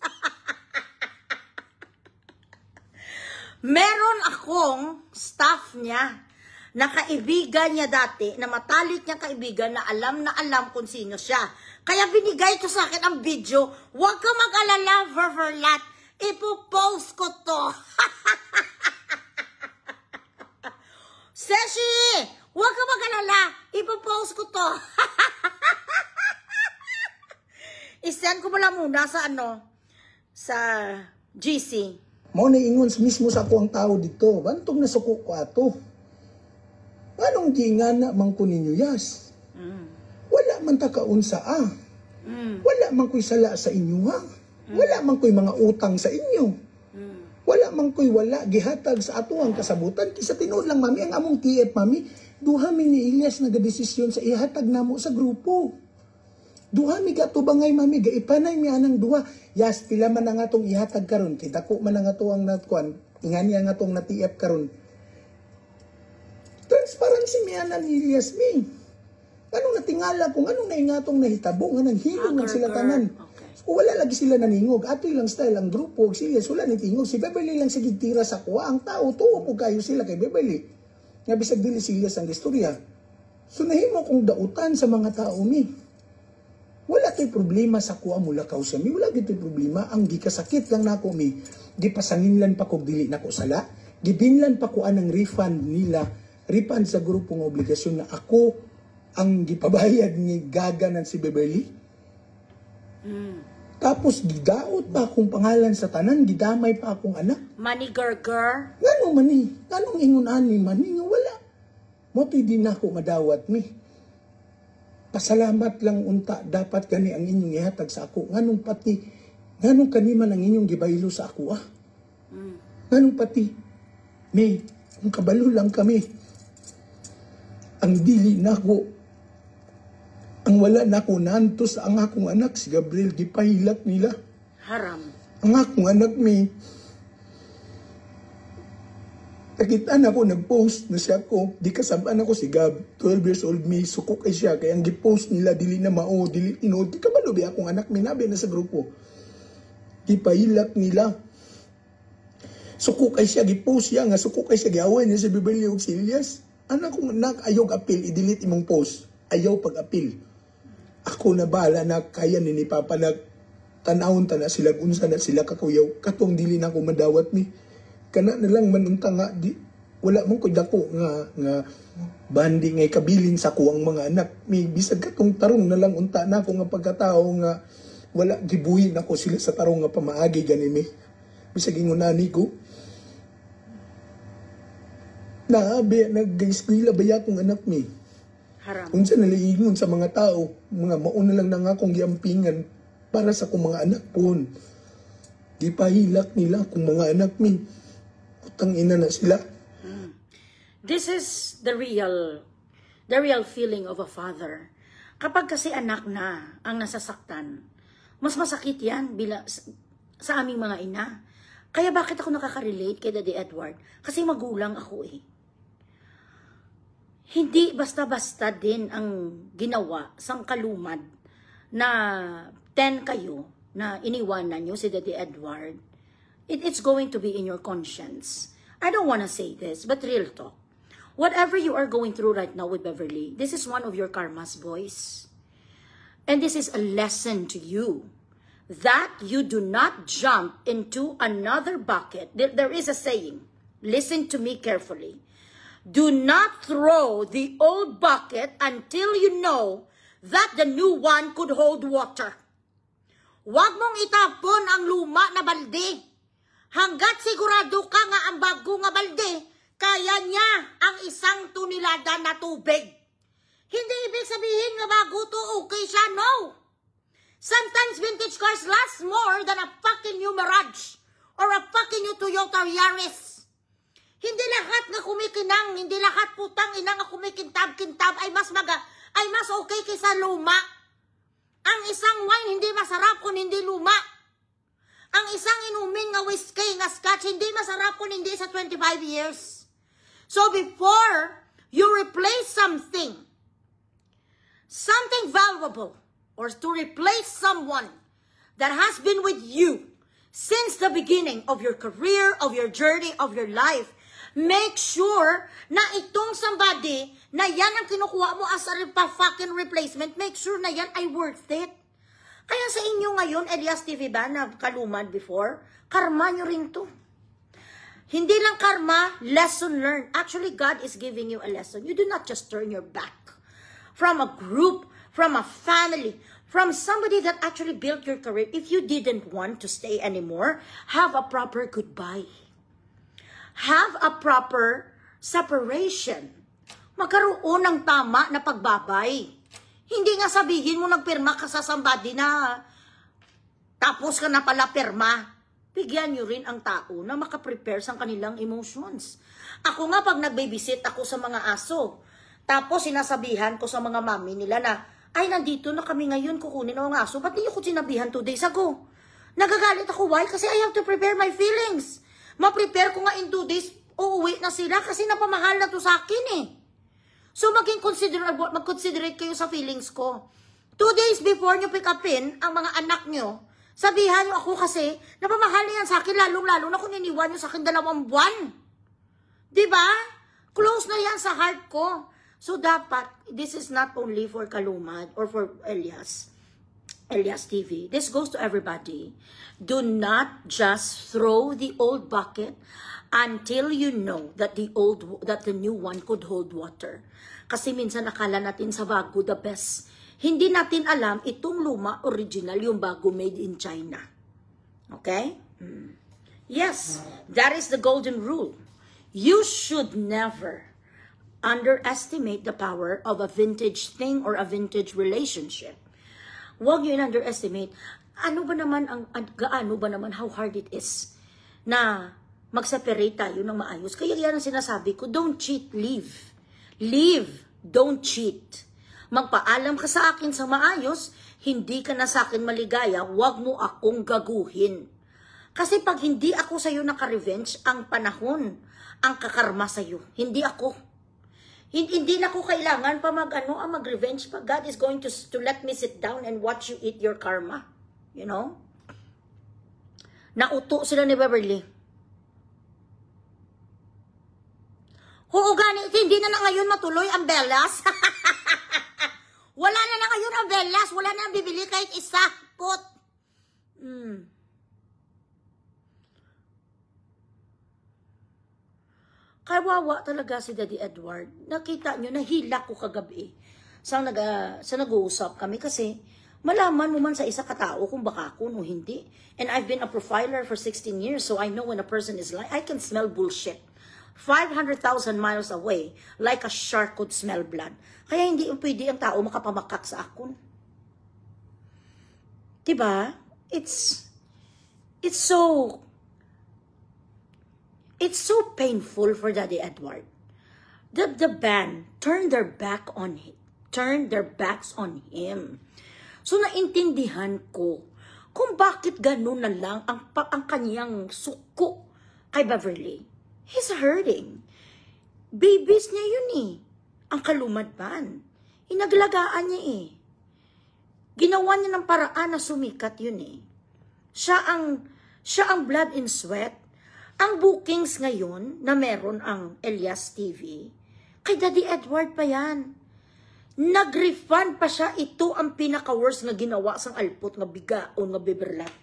Meron akong staff niya na kaibigan niya dati, na matalik niya kaibigan na alam kung sino siya. Kaya binigay ko sa akin ang video. Huwag ka mag-alala, Ververlat. Ipopost ko to. Seshi, huwag ka mag-alala. Ipopost ko to. I-send ko mula muna sa sa GC. Mao na ingon mismo sa ako ang tao dito. Bantog na suko ko ato. Anong gingana man ko ninyo yas? Wala man ta kaunsa Wala man ko'y sala sa inyo Wala man ko'y mga utang sa inyo. Wala man ko'y wala gihatag sa ato ang kasabutan. Kisa tinuod lang mami, ang among TF mami, duha mi ni Elias nagadesisyon sa ihatag namo sa grupo. Duha mi gatubangay mami, gaipanay mi anang duha. Yas, pila man ang atong ihatag karon, kita ko man ang ato ang natkuan, ingani ang atong na TF karon. Transparency mi anan ni Elias mi. Anong natingala kung anong naingatong nahitabo nga nanghilong ng sila tanan. Okay. Wala lagi sila naningog. Ato lang style ang grupo. Sila wala nitingog. Si Beverly lang sige tira sa kuha. Ang tao tuo po kayo sila kay Beverly. Nga bisag dili sila ang istorya. So nahimo kong dautan sa mga tao mi. Wala to'y problema sa kuha mula kaw siya mi. Wala gito'y problema. Ang gikasakit lang nako mi. Gipasanginlan pa kog dili nako sala. Gibinlan pa ko anang refund nila. Refund sa grupo ng obligasyon na ako ang gipabayad ni gaganan si Beverly. Tapos gidaot pa akong pangalan sa tanan, gidamay pa akong anak. Money girl. Ngano mani? Nganong ingon ani mani nga wala. Motoy din ako madawat mi. Pasalamat lang unta dapat gani ang inyong ihatag sa ako. Nganong kaniman ang inyong gibaylo sa ako Nganong pati may kung kabalo lang kami. Ang dili nako ang wala na ko nantos ang akong anak si Gabriel gipahilak nila. Haram. Ang akong anak mi nakita na ko nag-post na siya ko. Di kasabaan ako si Gab. 12 years old mi. Suko kay siya. Kaya ang gipost nila dili na mao. Dili tinood. Di kabalubi akong anak mi. Nabi na sa grupo. Gipahilak nila. Suko kay siya. Gipost siya nga. Suko kay siya. Giaway niya si Beverly og si Elias. Anak kong anak ayaw apil. I-delete imong post. Ayaw pag-apil. Ako na bala na kaya ni Papa na tanawon ta na sila unsa na sila kakuyaw. Katong dili na ko madawat ni. Kana na lang manunta nga di wala mong ko dako nga bandi ngay kabilin sa ko ang mga anak. May bisag katong tarong na lang unta na ko nga pagkatao nga wala gibuhi na ko sila sa tarong nga pamaagi gani mi. Bisag ingonani ko. Naabi nag-eskwela baya kong anak mi. Haram. Kung saan naliingon sa mga tao, mga mauna lang na nga akong giampingan para sa kong mga anak po. Gipahilak nila kung mga anak mi. putang ina na sila. This is the real feeling of a father. Kapag kasi anak na ang nasasaktan, mas masakit yan sa aming mga ina. Kaya bakit ako nakaka-relate kay Daddy Edward? Kasi magulang ako eh. Hindi basta-basta din ang ginawa sang kalumad na 10 kayo na iniwanan nyo si Daddy Edward. It's going to be in your conscience. I don't want to say this, but real talk. Whatever you are going through right now with Beverly, this is one of your karmas, boys. And this is a lesson to you that you do not jump into another bucket. There is a saying. Listen to me carefully. Do not throw the old bucket until you know that the new one could hold water. Huwag mong itapon ang luma na balde. Hanggat sigurado ka nga ang bago nga balde, kaya niya ang isang tonelada na tubig. Hindi ibig sabihin nga bago to okay siya, no. Sometimes vintage cars last more than a fucking new Mirage or a fucking new Toyota Yaris. Hindi lahat nga kumikinang, hindi lahat putang ina nga kumikintab-kintab ay mas okay kaysa luma. Ang isang wine hindi masarap kung hindi luma. Ang isang inumin nga whiskey nga scotch hindi masarap kung hindi sa 25 years. So before you replace something valuable, or to replace someone that has been with you since the beginning of your career, of your journey, of your life, make sure na itong somebody na yan ang kinukuha mo as a fucking replacement, make sure na yan ay worth it. Kaya sa inyo ngayon, Elias TV ba na kalumad before, karma nyo rin to. Hindi lang karma, lesson learned. Actually, God is giving you a lesson. You do not just turn your back from a group, from a family, from somebody that actually built your career. If you didn't want to stay anymore, have a proper goodbye. Have a proper separation. Magkaroon ng tama na pagbabay. Hindi nga sabihin mo nagpirma ka sa somebody na tapos ka na pala pirma. Bigyan nyo rin ang tao na makaprepare sa kanilang emotions. Ako nga pag nagbabysit ako sa mga aso, tapos sinasabihan ko sa mga mami nila na, ay, nandito na kami ngayon, kukunin ang aso. Ba't niyo ko sinabihan 2 days ago? Nagagalit ako, why? Kasi I have to prepare my feelings. Ma-prepare ko nga in 2 days, uuwi na sila kasi napamahal na to sa akin eh. So mag-considerate kayo sa feelings ko. 2 days before nyo pick upin ang mga anak nyo, sabihan nyo ako kasi napamahal na yan sa akin, lalong-lalo na kung niniwan nyo sa akin 2 buwan. Diba? Close na yan sa heart ko. So dapat, this is not only for Kalumad or for Elias TV. This goes to everybody. Do not just throw the old bucket until you know that the new one could hold water. Kasi minsan akala natin sa bago the best. Hindi natin alam itong luma original, yung bago made in China. Okay? Yes, that is the golden rule. You should never underestimate the power of a vintage thing or a vintage relationship. Huwag yun underestimate. Gaano ba naman how hard it is na mag-separate tayo ng maayos. Kaya yan ang sinasabi ko, don't cheat, leave. Leave, don't cheat. Magpaalam ka sa akin sa maayos, hindi ka na sa akin maligaya, huwag mo akong gaguhin. Kasi pag hindi ako sa'yo naka-revenge, ang panahon, ang kakarma sa'yo, hindi ako. Hindi na ko kailangan pa mag-revenge pa. God is going to let me sit down and watch you eat your karma. You know? Nauto sila ni Beverly. Oo, ganit. Hindi na ngayon matuloy ang Bellas. Wala na ngayon ang Bellas. Wala na ang bibili kahit isa. Pot. Kawawa talaga si Daddy Edward. Nakita nyo, nahila ko kagabi sa nag-uusap kami kasi malaman mo man sa isa katao kung baka ako o hindi. And I've been a profiler for 16 years, so I know when a person is lying. I can smell bullshit. 500,000 miles away, like a shark could smell blood. Kaya hindi pwede ang tao makapamakak sa akon. Diba? It's so... It's so painful for Daddy Edward. The band turned their backs on him. So naintindihan ko kung bakit ganun na lang ang kanyang suko kay Beverly. He's hurting. Babies niya yun eh. Ang Kalumad Band. Inaglagaan niya eh. Ginawa niya ng paraan na sumikat yun eh. Siya ang blood and sweat. Ang bookings ngayon na meron ang Elias TV, kay Daddy Edward pa yan. Nag-refund pa siya. Ito ang pinaka-worst na ginawa sang alpot nga biga o nga biberlat.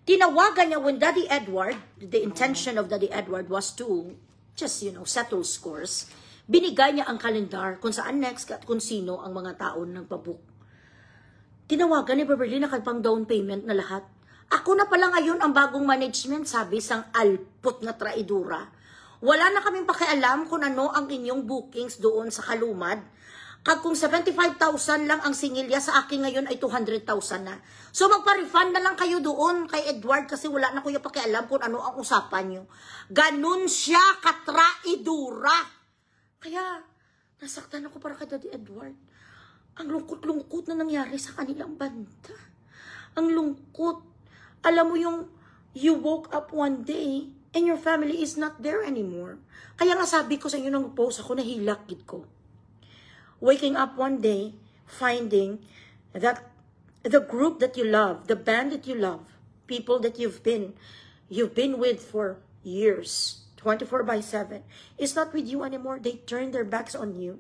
Tinawagan niya when Daddy Edward, the intention of Daddy Edward was to just, settle scores. Binigay niya ang kalendar kung saan next at kung sino ang mga tao nagpabook. Tinawagan ni Beverly na pang down payment na lahat. Ako na pala ngayon ang bagong management, sabi sang alpot na traidura. Wala na kaming pakialam kung ano ang inyong bookings doon sa Kalumad. Kung 75,000 lang ang singilya, sa akin ngayon ay 200,000 na. So magpa-refund na lang kayo doon kay Edward kasi wala na kuya pakialam kung ano ang usapan nyo. Ganun siya katraidura. Kaya nasaktan ako para kay Daddy Edward. Ang lungkot-lungkot na nangyari sa kanilang banda. Ang lungkot. Alam mo yung you woke up one day and your family is not there anymore. Kaya nga sabi ko sa inyo nang post ako, nahilakid ko. Waking up one day, finding that the group that you love, the band that you love, people that you've been with for years, 24/7, is not with you anymore. They turn their backs on you.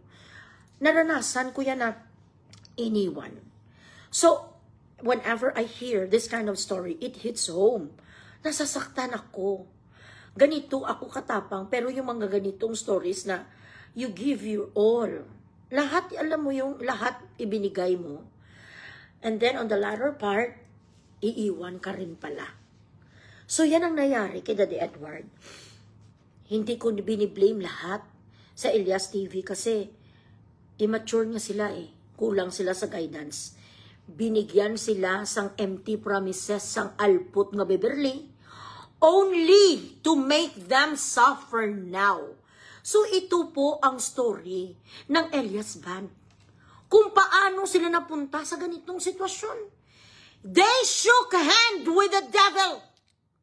Naranasan ko yan na iniwan. So, whenever I hear this kind of story, it hits home. Nasasaktan ako. Ganito ako katapang, pero yung mga ganitong stories na you give your all. Lahat, alam mo yung lahat ibinigay mo. And then on the latter part, iiwan ka rin pala. So yan ang nangyari kay Daddy Edward. Hindi ko biniblame lahat sa Elias TV kasi immature nga sila eh. Kulang sila sa guidance. Binigyan sila sang empty promises sang alput nga Beverly only to make them suffer now. So ito po ang story ng Elias Band. Kung paano sila napunta sa ganitong sitwasyon. They shook hand with the devil.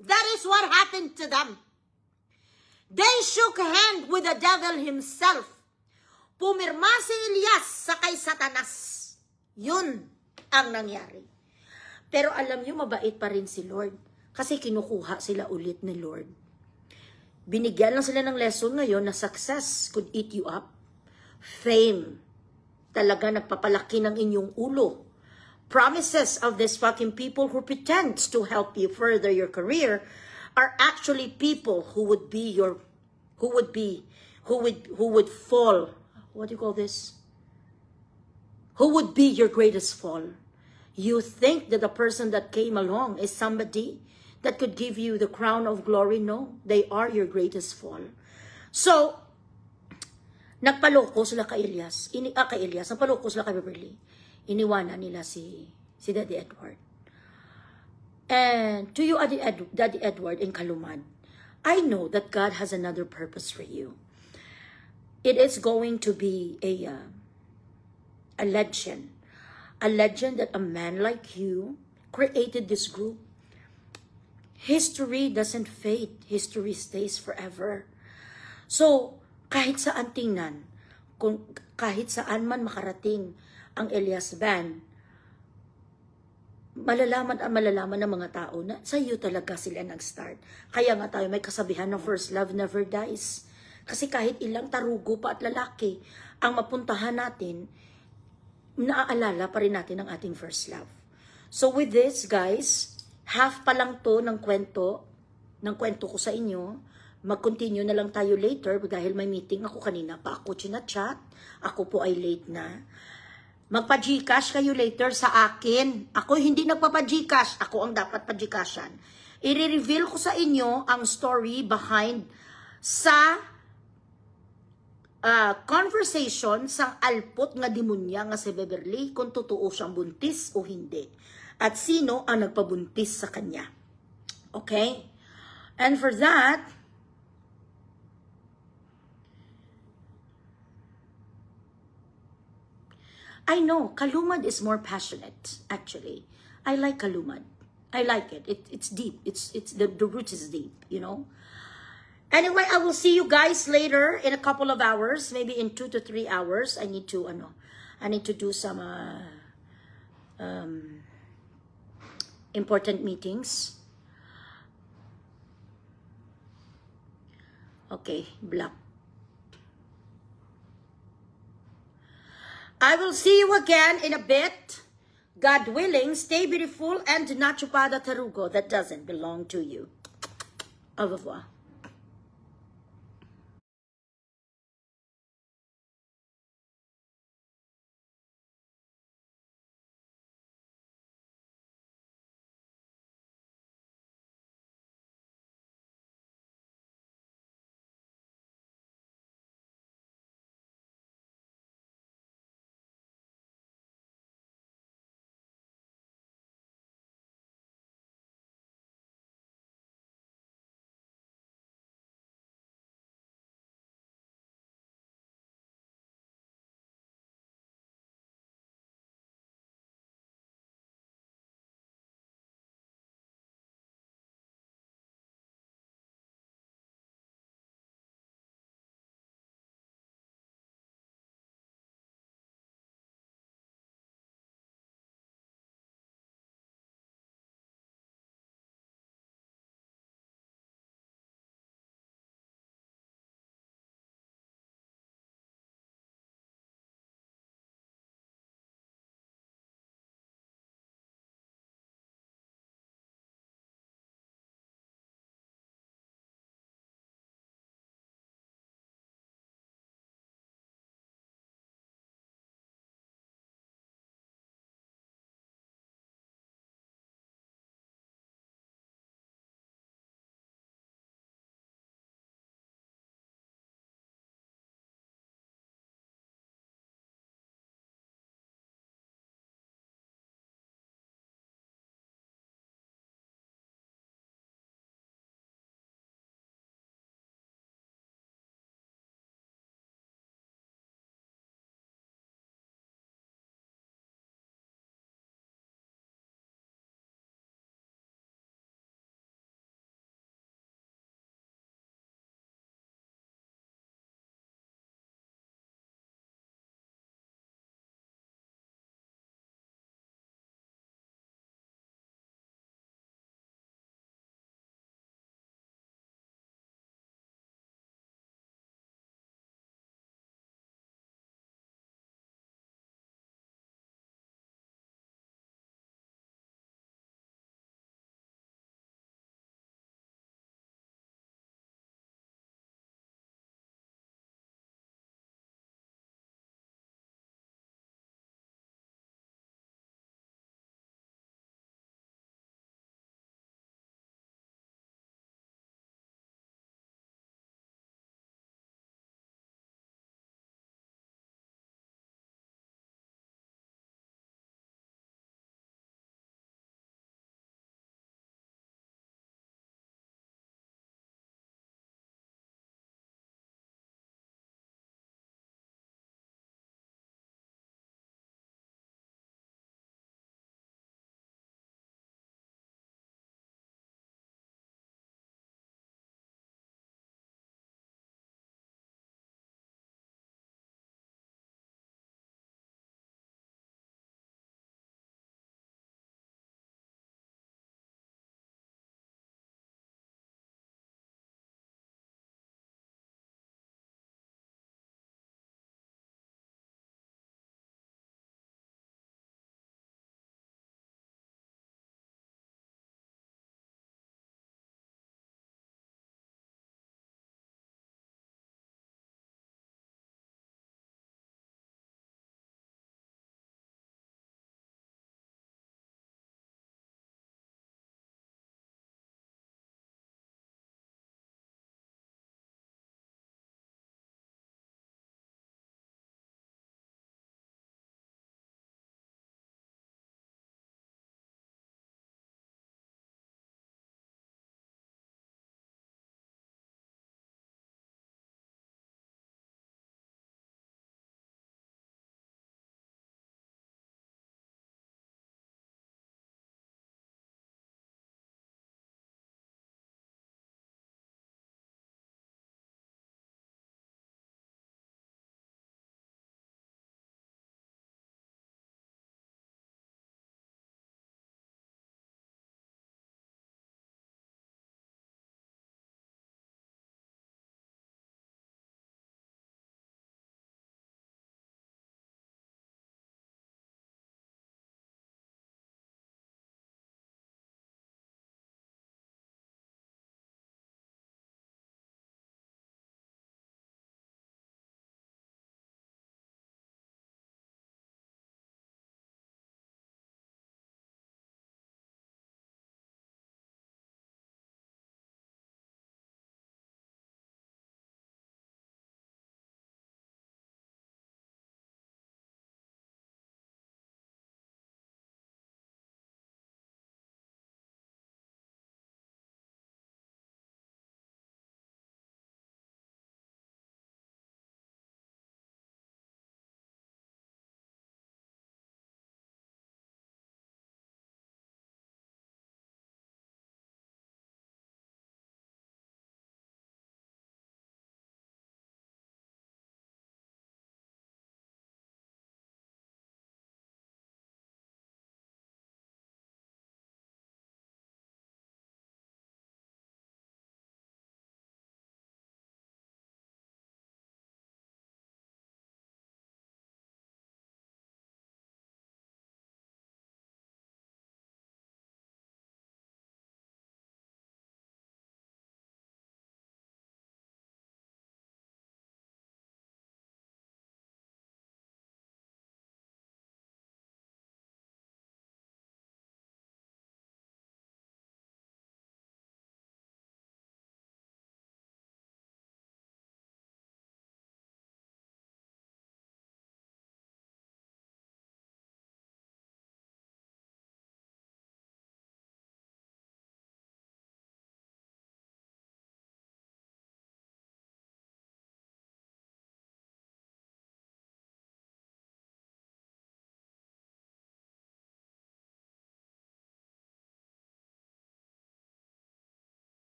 That is what happened to them. They shook hand with the devil himself. Pumirma si Elias sa kay Satanas. Yun ang nangyari. Pero alam niyo, mabait pa rin si Lord. Kasi kinukuha sila ulit ni Lord. Binigyan lang sila ng lesson ngayon na success could eat you up. Fame. Talaga nagpapalaki ng inyong ulo. Promises of these fucking people who pretends to help you further your career are actually people who would fall. What do you call this? Who would be your greatest fall? You think that the person that came along is somebody that could give you the crown of glory? No, they are your greatest fall. So, nagpaloko sila kay Elias. Nagpaloko sila kay Beverly. Iniwanan nila si Daddy Edward. And to you, Daddy Edward in Kalumad, I know that God has another purpose for you. It is going to be a legend. A legend that a man like you created this group. History doesn't fade. History stays forever. So, kahit saan tingnan, kahit saan man makarating ang Elias Band, malalaman ng mga tao na sa iyo talaga sila nag-start. Kaya nga tayo may kasabihan na first love never dies. Kasi kahit ilang tarugo pa at lalaki ang mapuntahan natin, naaalala pa rin natin ang ating first love. So with this, guys, half pa lang to ng kwento ko sa inyo. Mag-continue na lang tayo later dahil may meeting ako kanina pa ako chinachat. Ako po ay late na. Magpa-Gcash kayo later sa akin. Ako hindi nagpapa-Gcash. Ako ang dapat pa-Gcashan. I-reveal ko sa inyo ang story behind sa conversation sang alpot nga demonya nga si Beverly kung totoo siyang buntis o hindi. At sino ang nagpabuntis sa kanya. Okay? And for that, I know Kalumad is more passionate, actually. I like Kalumad. I like it. It's deep. It's the root is deep, you know. Anyway, I will see you guys later in a couple of hours, maybe in 2 to 3 hours. I need to do some important meetings. Okay, block. I will see you again in a bit. God willing, stay beautiful and do not chupada tarugo that doesn't belong to you. Au revoir.